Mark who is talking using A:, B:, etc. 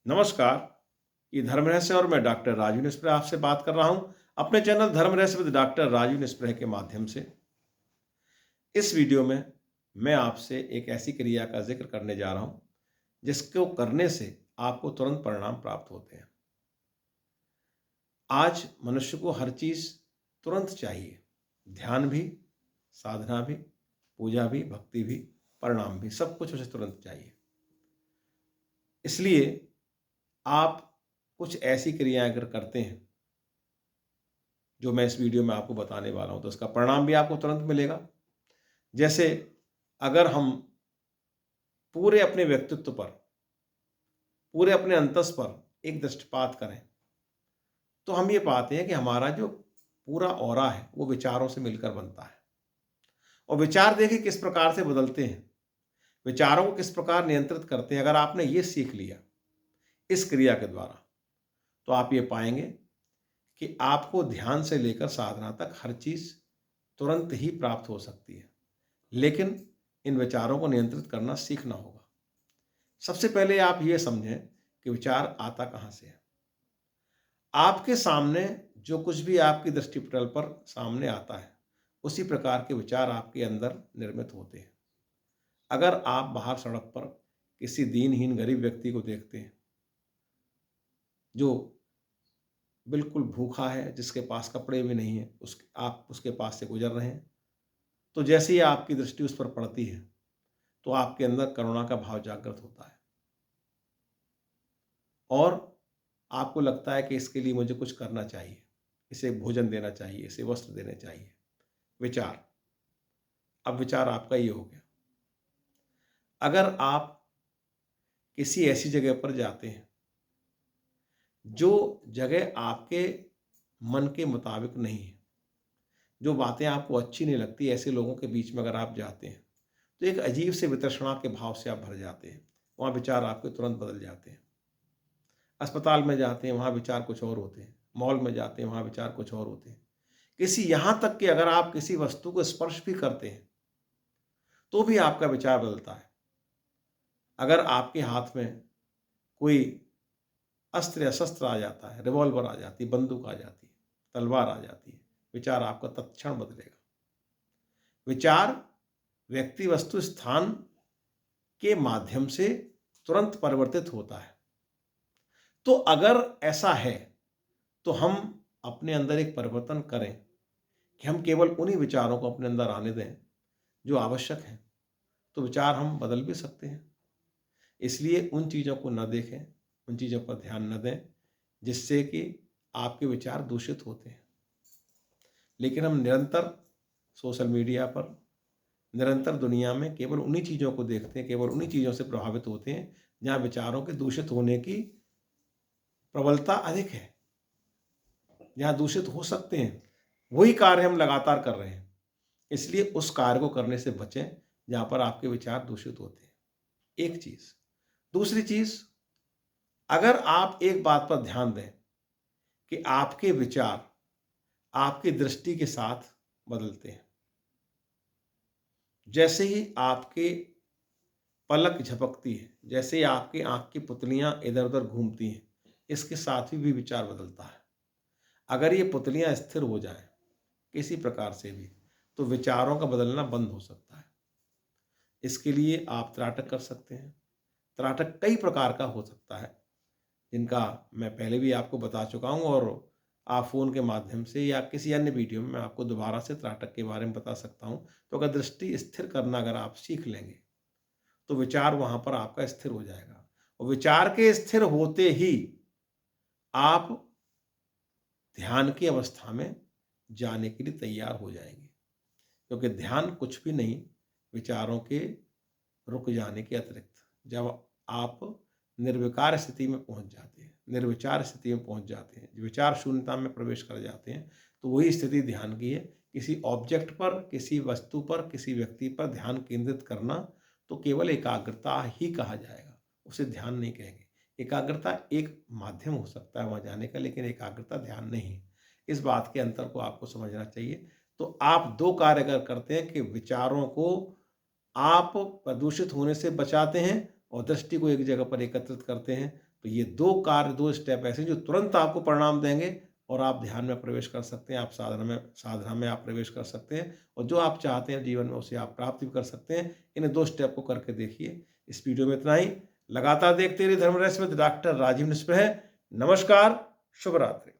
A: नमस्कार, ये धर्म रहस्य और मैं डॉक्टर राजू निस्प्रे आपसे बात कर रहा हूँ अपने चैनल धर्म रहस्य विद डॉक्टर राजू निस्प्रे के माध्यम से। इस वीडियो में मैं आपसे एक ऐसी क्रिया का जिक्र करने जा रहा हूँ जिसको करने से आपको तुरंत परिणाम प्राप्त होते हैं। आज मनुष्य को हर चीज़ तुरंत चाहिए, ध्यान भी, साधना भी, पूजा भी, भक्ति भी, परिणाम भी, सब कुछ उसे तुरंत चाहिए। इसलिए आप कुछ ऐसी क्रियाएं अगर करते हैं जो मैं इस वीडियो में आपको बताने वाला हूं तो उसका परिणाम भी आपको तुरंत मिलेगा। जैसे अगर हम पूरे अपने व्यक्तित्व पर, पूरे अपने अंतस पर एक दृष्टिपात करें तो हम ये पाते हैं कि हमारा जो पूरा ऑरा है वो विचारों से मिलकर बनता है। और विचार देखिए किस प्रकार से बदलते हैं, विचारों को किस प्रकार नियंत्रित करते हैं। अगर आपने ये सीख लिया इस क्रिया के द्वारा तो आप ये पाएंगे कि आपको ध्यान से लेकर साधना तक हर चीज तुरंत ही प्राप्त हो सकती है। लेकिन इन विचारों को नियंत्रित करना सीखना होगा। सबसे पहले आप ये समझें कि विचार आता कहां से है। आपके सामने जो कुछ भी आपकी दृष्टिपटल पर सामने आता है उसी प्रकार के विचार आपके अंदर निर्मित होते हैं। अगर आप बाहर सड़क पर किसी दीनहीन गरीब व्यक्ति को देखते हैं जो बिल्कुल भूखा है, जिसके पास कपड़े भी नहीं है, आप उसके पास से गुजर रहे हैं, तो जैसे ही आपकी दृष्टि उस पर पड़ती है तो आपके अंदर करुणा का भाव जागृत होता है और आपको लगता है कि इसके लिए मुझे कुछ करना चाहिए, इसे भोजन देना चाहिए, इसे वस्त्र देने चाहिए। विचार, अब विचार आपका ये हो गया। अगर आप किसी ऐसी जगह पर जाते हैं जो जगह आपके मन के मुताबिक नहीं है, जो बातें आपको अच्छी नहीं लगती, ऐसे लोगों के बीच में अगर आप जाते हैं तो एक अजीब से वितृष्णा के भाव से आप भर जाते हैं। वहाँ विचार आपके तुरंत बदल जाते हैं। अस्पताल में जाते हैं, वहाँ विचार कुछ और होते हैं। मॉल में जाते हैं, वहाँ विचार कुछ और होते हैं। किसी यहाँ तक कि अगर आप किसी वस्तु को स्पर्श भी करते हैं तो भी आपका विचार बदलता है। अगर आपके हाथ में कोई अस्त्र या शस्त्र आ जाता है, रिवॉल्वर आ जाती है, बंदूक आ जाती है, तलवार आ जाती है, विचार आपका तत्क्षण बदलेगा। विचार व्यक्ति, वस्तु, स्थान के माध्यम से तुरंत परिवर्तित होता है। तो अगर ऐसा है तो हम अपने अंदर एक परिवर्तन करें कि हम केवल उन्हीं विचारों को अपने अंदर आने दें जो आवश्यक हैं, तो विचार हम बदल भी सकते हैं। इसलिए उन चीज़ों को न देखें, उन चीज़ों पर ध्यान न दें जिससे कि आपके विचार दूषित होते हैं। लेकिन हम निरंतर सोशल मीडिया पर, निरंतर दुनिया में केवल उन्हीं चीज़ों को देखते हैं, केवल उन्हीं चीज़ों से प्रभावित होते हैं जहाँ विचारों के दूषित होने की प्रबलता अधिक है, जहाँ दूषित हो सकते हैं। वही कार्य हम लगातार कर रहे हैं। इसलिए उस कार्य को करने से बचें जहाँ पर आपके विचार दूषित होते हैं। एक चीज़। दूसरी चीज़, अगर आप एक बात पर ध्यान दें कि आपके विचार आपकी दृष्टि के साथ बदलते हैं। जैसे ही आपके पलक झपकती है, जैसे ही आपकी आँख की पुतलियाँ इधर-उधर घूमती हैं, इसके साथ ही भी विचार बदलता है। अगर ये पुतलियाँ स्थिर हो जाएँ किसी प्रकार से भी, तो विचारों का बदलना बंद हो सकता है। इसके लिए आप त्राटक कर सकते हैं। त्राटक कई प्रकार का हो सकता है, जिनका मैं पहले भी आपको बता चुका हूँ और आप फ़ोन के माध्यम से या किसी अन्य वीडियो में मैं आपको दोबारा से त्राटक के बारे में बता सकता हूँ। तो अगर दृष्टि स्थिर करना अगर आप सीख लेंगे, तो विचार वहाँ पर आपका स्थिर हो जाएगा और विचार के स्थिर होते ही आप ध्यान की अवस्था में जाने के लिए तैयार हो जाएंगे। क्योंकि ध्यान कुछ भी नहीं, विचारों के रुक जाने के अतिरिक्त। जब आप निर्विकार स्थिति में पहुंच जाते हैं, निर्विचार स्थिति में पहुंच जाते हैं, विचार शून्यता में प्रवेश कर जाते हैं, तो वही स्थिति ध्यान की है। किसी ऑब्जेक्ट पर, किसी वस्तु पर, किसी व्यक्ति पर ध्यान केंद्रित करना तो केवल एकाग्रता ही कहा जाएगा, उसे ध्यान नहीं कहेंगे। एकाग्रता एक माध्यम हो सकता है वहाँ जाने का, लेकिन एकाग्रता ध्यान नहीं है। इस बात के अंतर को आपको समझना चाहिए। तो आप दो कार्य अगर करते हैं कि विचारों को आप प्रदूषित होने से बचाते हैं और दृष्टि को एक जगह पर एकत्रित करते हैं, तो ये 2 कार्य, 2 स्टेप ऐसे हैं जो तुरंत आपको परिणाम देंगे और आप ध्यान में प्रवेश कर सकते हैं, आप साधना में आप प्रवेश कर सकते हैं और जो आप चाहते हैं जीवन में उसे आप प्राप्त भी कर सकते हैं। इन 2 स्टेप को करके देखिए। इस वीडियो में इतना ही। लगातार देखते रहिए धर्म रहस्य विद डॉक्टर राजीव निस्पृह। नमस्कार, शुभ रात्रि।